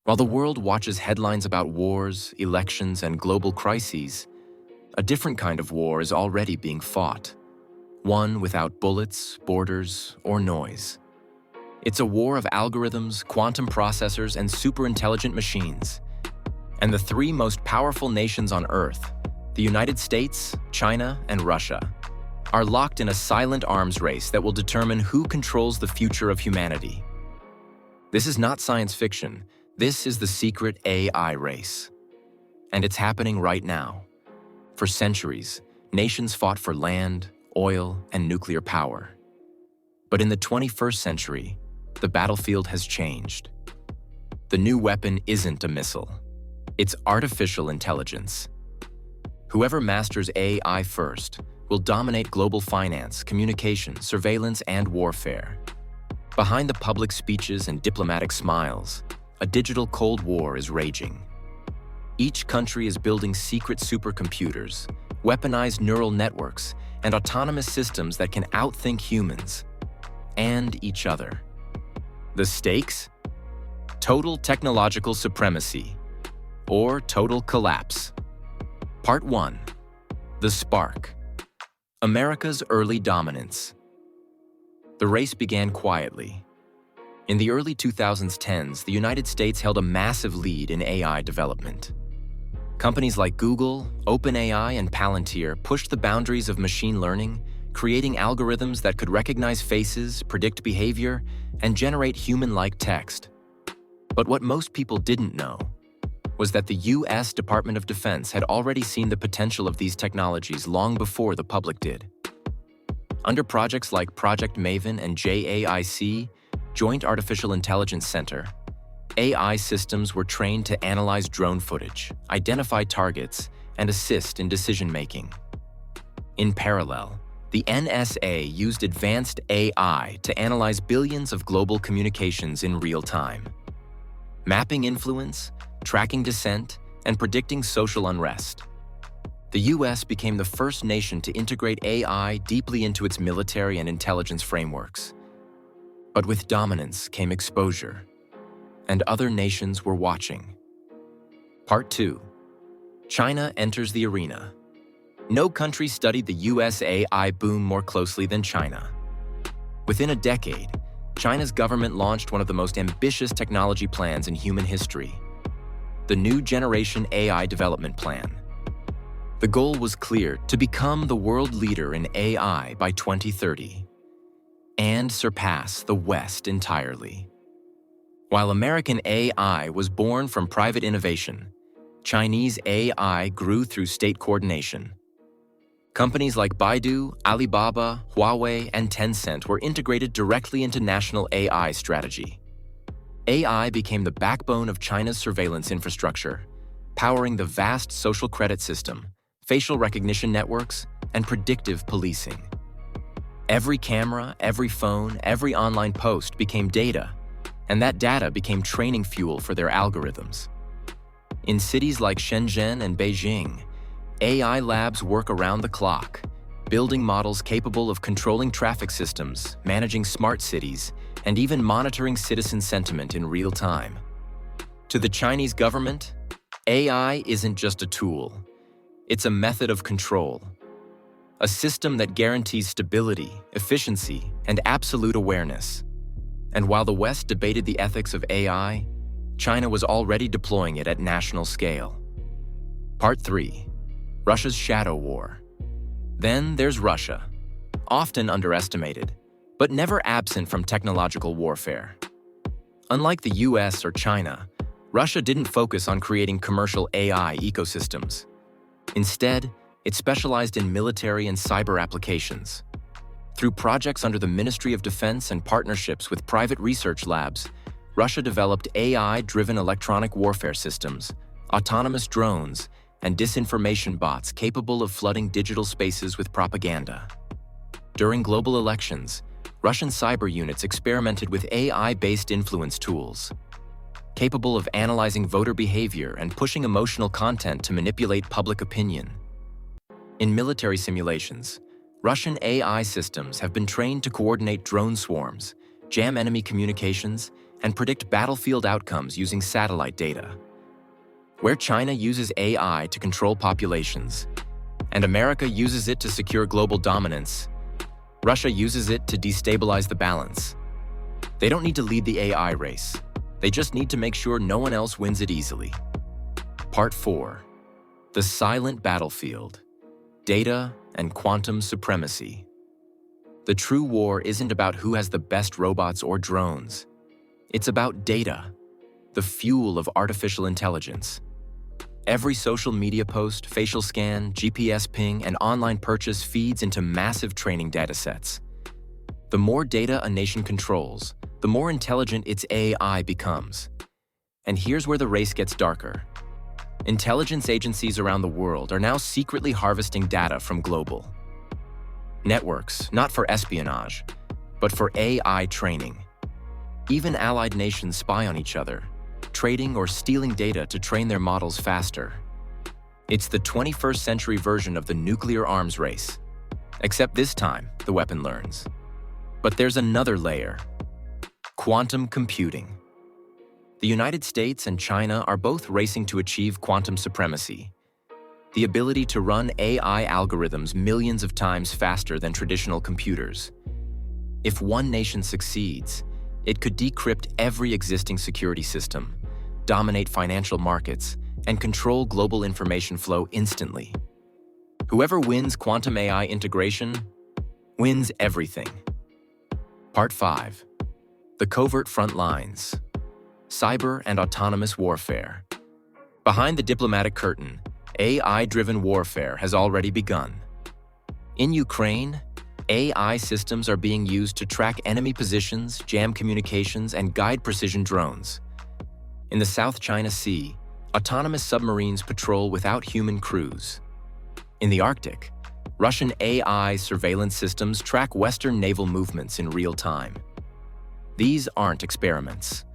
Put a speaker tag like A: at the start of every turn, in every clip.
A: While the world watches headlines about wars, elections, and global crises, a different kind of war is already being fought. One without bullets, borders, or noise. It's a war of algorithms, quantum processors, and superintelligent machines. And the three most powerful nations on Earth, the United States, China, and Russia, are locked in a silent arms race that will determine who controls the future of humanity. This is not science fiction. This is the secret AI race. And it's happening right now. For centuries, nations fought for land, oil, and nuclear power. But in the 21st century, the battlefield has changed. The new weapon isn't a missile. It's artificial intelligence. Whoever masters AI first will dominate global finance, communication, surveillance, and warfare. Behind the public speeches and diplomatic smiles, a digital Cold War is raging. Each country is building secret supercomputers, weaponized neural networks, and autonomous systems that can outthink humans and each other. The stakes? Total technological supremacy, or total collapse. Part 1. The Spark. America's early dominance. The race began quietly. In the early 2010s, the United States held a massive lead in AI development. Companies like Google, OpenAI, and Palantir pushed the boundaries of machine learning, creating algorithms that could recognize faces, predict behavior, and generate human-like text. But what most people didn't know was that the US Department of Defense had already seen the potential of these technologies long before the public did. Under projects like Project Maven and JAIC, Joint Artificial Intelligence Center, AI systems were trained to analyze drone footage, identify targets, and assist in decision-making. In parallel, the NSA used advanced AI to analyze billions of global communications in real time, mapping influence, tracking dissent, and predicting social unrest. The US became the first nation to integrate AI deeply into its military and intelligence frameworks. But with dominance came exposure, and other nations were watching. Part 2. China enters the arena. No country studied the US AI boom more closely than China. Within a decade, China's government launched one of the most ambitious technology plans in human history: the New Generation AI Development Plan. The goal was clear: to become the world leader in AI by 2030 and surpass the West entirely. While American AI was born from private innovation, Chinese AI grew through state coordination. Companies like Baidu, Alibaba, Huawei, and Tencent were integrated directly into national AI strategy. AI became the backbone of China's surveillance infrastructure, powering the vast social credit system, facial recognition networks, and predictive policing. Every camera, every phone, every online post became data, and that data became training fuel for their algorithms. In cities like Shenzhen and Beijing, AI labs work around the clock, building models capable of controlling traffic systems, managing smart cities, and even monitoring citizen sentiment in real time. To the Chinese government, AI isn't just a tool. It's a method of control. A system that guarantees stability, efficiency, and absolute awareness. And while the West debated the ethics of AI, China was already deploying it at national scale. Part 3. Russia's Shadow War. Then there's Russia, often underestimated, but never absent from technological warfare. Unlike the US or China, Russia didn't focus on creating commercial AI ecosystems. Instead, it specialized in military and cyber applications. Through projects under the Ministry of Defense and partnerships with private research labs, Russia developed AI-driven electronic warfare systems, autonomous drones, and disinformation bots capable of flooding digital spaces with propaganda. During global elections, Russian cyber units experimented with AI-based influence tools, capable of analyzing voter behavior and pushing emotional content to manipulate public opinion. In military simulations, Russian AI systems have been trained to coordinate drone swarms, jam enemy communications, and predict battlefield outcomes using satellite data. Where China uses AI to control populations, and America uses it to secure global dominance, Russia uses it to destabilize the balance. They don't need to lead the AI race. They just need to make sure no one else wins it easily. Part 4. The silent battlefield. Data and quantum supremacy. The true war isn't about who has the best robots or drones. It's about data, the fuel of artificial intelligence. Every social media post, facial scan, GPS ping, and online purchase feeds into massive training datasets. The more data a nation controls, the more intelligent its AI becomes. And here's where the race gets darker. Intelligence agencies around the world are now secretly harvesting data from global networks, not for espionage, but for AI training. Even allied nations spy on each other, trading or stealing data to train their models faster. It's the 21st century version of the nuclear arms race. Except this time, the weapon learns. But there's another layer. Quantum computing. The United States and China are both racing to achieve quantum supremacy, the ability to run AI algorithms millions of times faster than traditional computers. If one nation succeeds, it could decrypt every existing security system, dominate financial markets, and control global information flow instantly. Whoever wins quantum AI integration wins everything. Part 5. The covert front lines. Cyber and autonomous warfare. Behind the diplomatic curtain, AI-driven warfare has already begun. In Ukraine, AI systems are being used to track enemy positions, jam communications, and guide precision drones. In the South China Sea, autonomous submarines patrol without human crews. In the Arctic, Russian AI surveillance systems track Western naval movements in real time. These aren't experiments.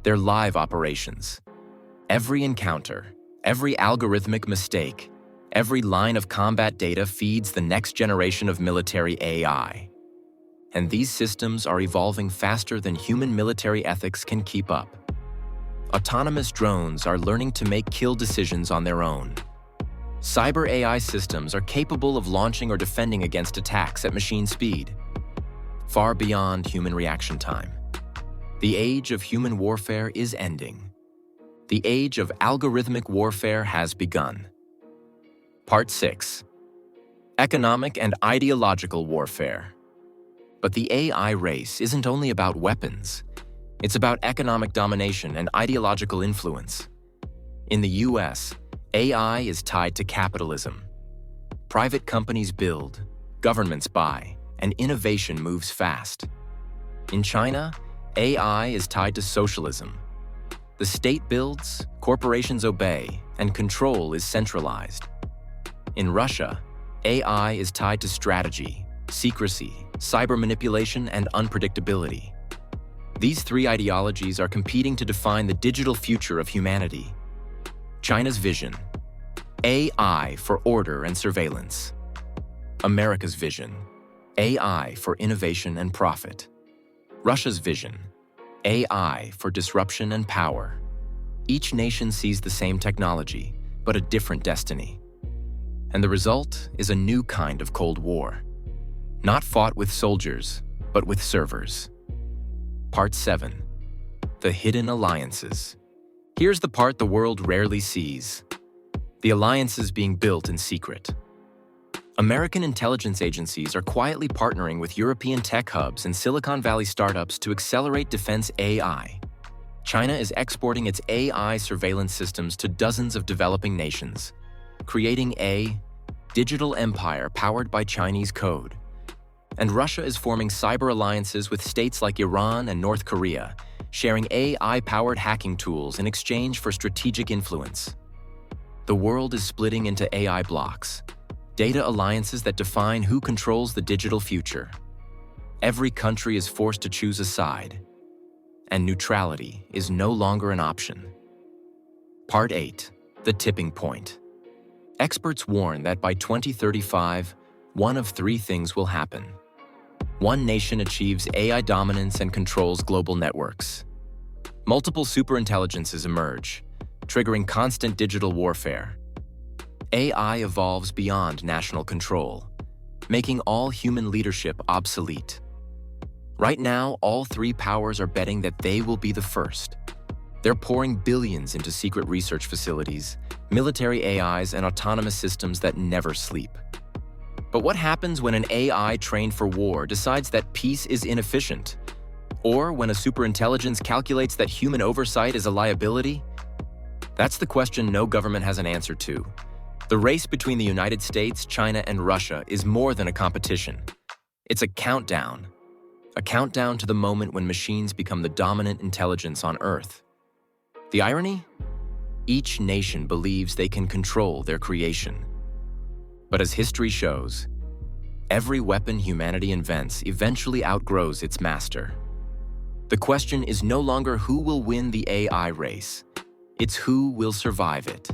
A: They're live operations. Every encounter, every algorithmic mistake, every line of combat data feeds the next generation of military AI. And these systems are evolving faster than human military ethics can keep up. Autonomous drones are learning to make kill decisions on their own. Cyber AI systems are capable of launching or defending against attacks at machine speed, far beyond human reaction time. The age of human warfare is ending. The age of algorithmic warfare has begun. Part 6. Economic and ideological warfare. But the AI race isn't only about weapons. It's about economic domination and ideological influence. In the US, AI is tied to capitalism. Private companies build, governments buy, and innovation moves fast. In China, AI is tied to socialism. The state builds, corporations obey, and control is centralized. In Russia, AI is tied to strategy, secrecy, cyber manipulation, and unpredictability. These three ideologies are competing to define the digital future of humanity. China's vision: AI for order and surveillance. America's vision: AI for innovation and profit. Russia's vision: AI for disruption and power. Each nation sees the same technology, but a different destiny. And the result is a new kind of Cold War. Not fought with soldiers, but with servers. Part 7. The hidden alliances. Here's the part the world rarely sees. The alliances being built in secret. American intelligence agencies are quietly partnering with European tech hubs and Silicon Valley startups to accelerate defense AI. China is exporting its AI surveillance systems to dozens of developing nations, creating a digital empire powered by Chinese code. And Russia is forming cyber alliances with states like Iran and North Korea, sharing AI-powered hacking tools in exchange for strategic influence. The world is splitting into AI blocks, data alliances that define who controls the digital future. Every country is forced to choose a side, and neutrality is no longer an option. Part 8. The tipping point. Experts warn that by 2035, one of three things will happen. One nation achieves AI dominance and controls global networks. Multiple superintelligences emerge, triggering constant digital warfare. AI evolves beyond national control, making all human leadership obsolete. Right now, all three powers are betting that they will be the first. They're pouring billions into secret research facilities, military AIs, and autonomous systems that never sleep. But what happens when an AI trained for war decides that peace is inefficient? Or when a superintelligence calculates that human oversight is a liability? That's the question no government has an answer to. The race between the United States, China, and Russia is more than a competition. It's a countdown to the moment when machines become the dominant intelligence on Earth. The irony? Each nation believes they can control their creation. But as history shows, every weapon humanity invents eventually outgrows its master. The question is no longer who will win the AI race, it's who will survive it.